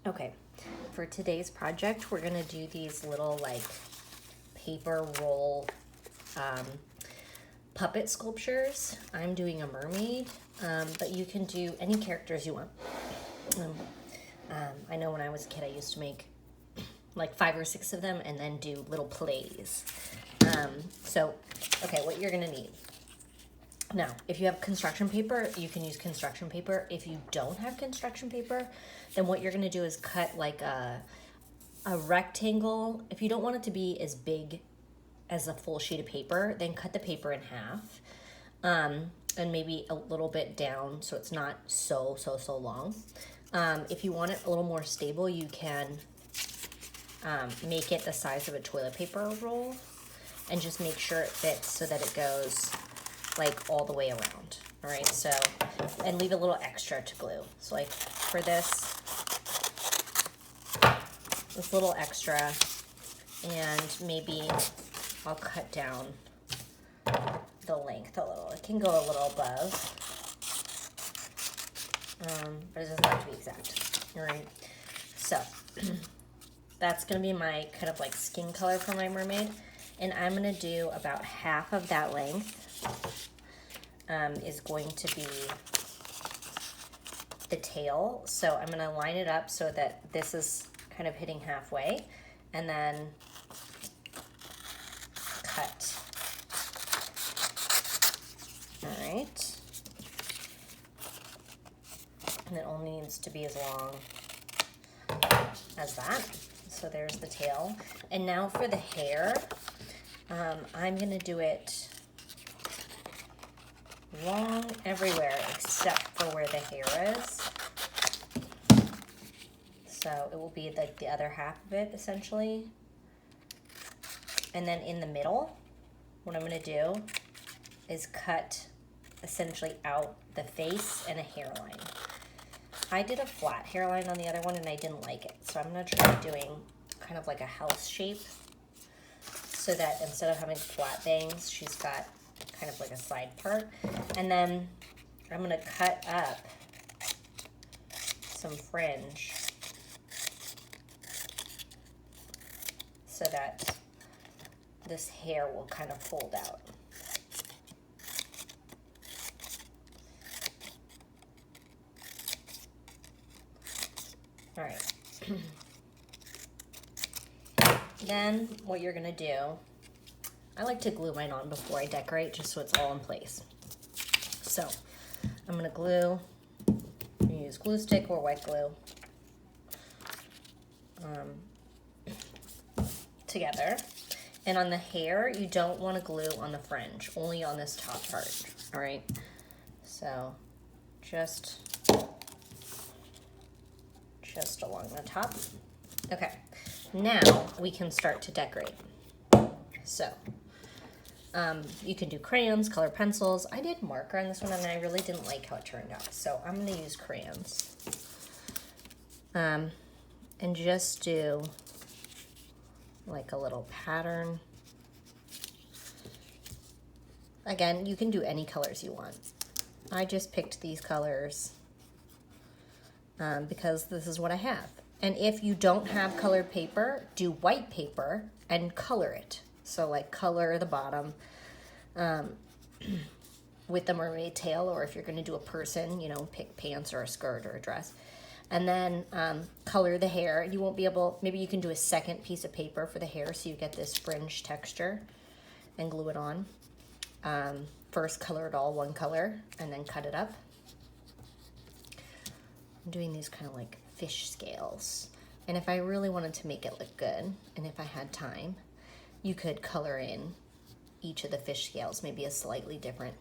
Okay, for today's project, we're gonna do these little like paper roll puppet sculptures. I'm doing a mermaid, but you can do any characters you want. I know when I was a kid, I used to make like 5 or 6 of them and then do little plays. Okay, what you're gonna need. Now, if you have construction paper, you can use construction paper. If you don't have construction paper, then what you're gonna do is cut like a rectangle. If you don't want it to be as big as a full sheet of paper, then cut the paper in half, and maybe a little bit down so it's not so long. If you want it a little more stable, you can make it the size of a toilet paper roll and just make sure it fits so that it goes like all the way around. All right, so, and leave a little extra to glue. So like for this little extra, and maybe I'll cut down the length a little. It can go a little above, but it doesn't have to be exact. All right, so that's gonna be my kind of like skin color for my mermaid, and I'm gonna do about half of that length is going to be the tail. So I'm gonna line it up so that this is kind of hitting halfway, and then cut. All right. And it only needs to be as long as that. So there's the tail. And now for the hair, I'm gonna do it long everywhere except for where the hair is. So it will be like the other half of it essentially. And then in the middle, what I'm gonna do is cut essentially out the face and a hairline. I did a flat hairline on the other one and I didn't like it. So I'm gonna try doing kind of like a house shape so that instead of having flat bangs, she's got kind of like a side part. And then I'm gonna cut up some fringe so that this hair will kind of fold out. All right. Then what you're gonna do, I like to glue mine on before I decorate just so it's all in place. So I'm gonna glue, use glue stick or white glue together. And on the hair, you don't want to glue on the fringe, only on this top part, all right? So just along the top. Okay, now we can start to decorate. So you can do crayons, color pencils. I did marker on this one and I really didn't like how it turned out. So I'm gonna use crayons. And just do like a little pattern. Again, you can do any colors you want. I just picked these colors because this is what I have. And if you don't have colored paper, do white paper and color it. So like color the bottom with the mermaid tail, or if you're gonna do a person, you know, pick pants or a skirt or a dress. And then color the hair. You won't be able, maybe you can do a second piece of paper for the hair so you get this fringe texture and glue it on. First color it all one color and then cut it up. I'm doing these kind of like fish scales. And if I really wanted to make it look good, and if I had time, you could color in each of the fish scales, maybe a slightly different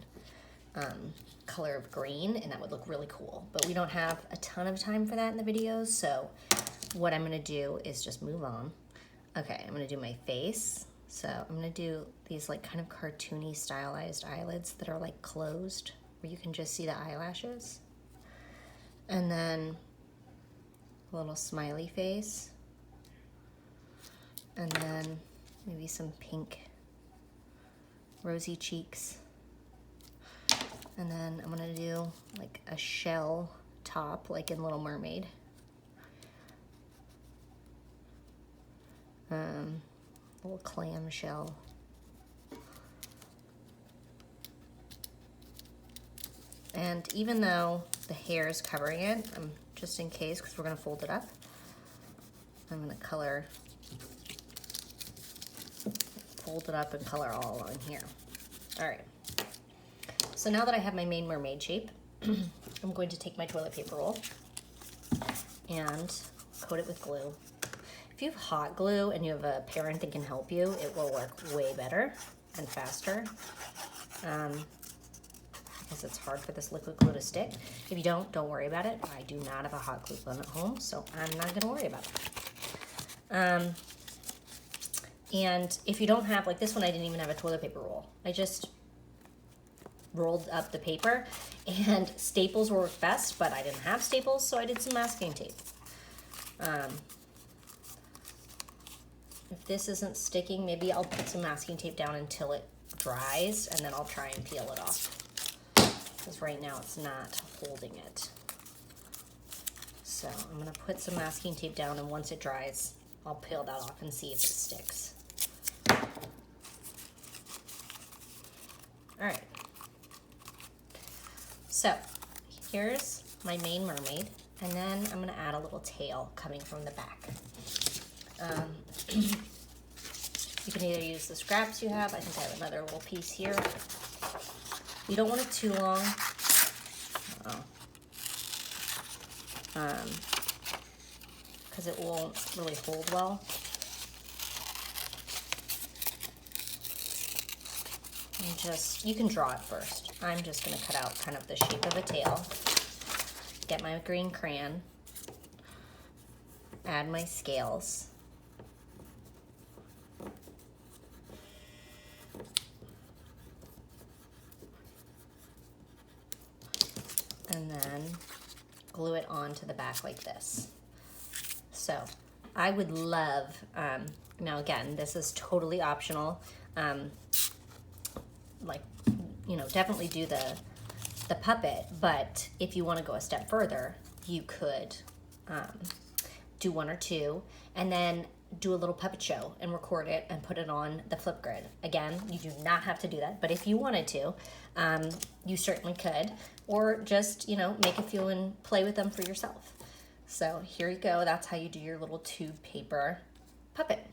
color of green, and that would look really cool. But we don't have a ton of time for that in the videos, so what I'm gonna do is just move on. Okay, I'm gonna do my face. So I'm gonna do these like kind of cartoony stylized eyelids that are like closed, where you can just see the eyelashes. And then a little smiley face. And then maybe some pink rosy cheeks. And then I'm gonna do like a shell top, like in Little Mermaid. little clamshell. And even though the hair is covering it, just in case, because we're gonna fold it up, I'm gonna fold it up and color all along here. All right, so now that I have my main mermaid shape, I'm going to take my toilet paper roll and coat it with glue. If you have hot glue and you have a parent that can help you, it will work way better and faster. Because it's hard for this liquid glue to stick. If you don't worry about it. I do not have a hot glue gun at home, so I'm not gonna worry about it. And if you don't have, like this one, I didn't even have a toilet paper roll. I just rolled up the paper, and staples work best, but I didn't have staples, so I did some masking tape. If this isn't sticking, maybe I'll put some masking tape down until it dries, and then I'll try and peel it off. Because right now it's not holding it. So I'm gonna put some masking tape down, and once it dries, I'll peel that off and see if it sticks. All right. So here's my main mermaid, and then I'm gonna add a little tail coming from the back. You can either use the scraps you have. I think I have another little piece here. You don't want it too long. Because it won't really hold well. And you can draw it first. I'm just gonna cut out kind of the shape of a tail. Get my green crayon. Add my scales. And then glue it onto the back like this. So I would love, now again, this is totally optional. Like, you know, definitely do the puppet, but if you want to go a step further, you could do one or two and then do a little puppet show and record it and put it on the flip grid. Again, you do not have to do that, but if you wanted to, you certainly could, or just, you know, make a few and play with them for yourself. So here you go. That's how you do your little tube paper puppet.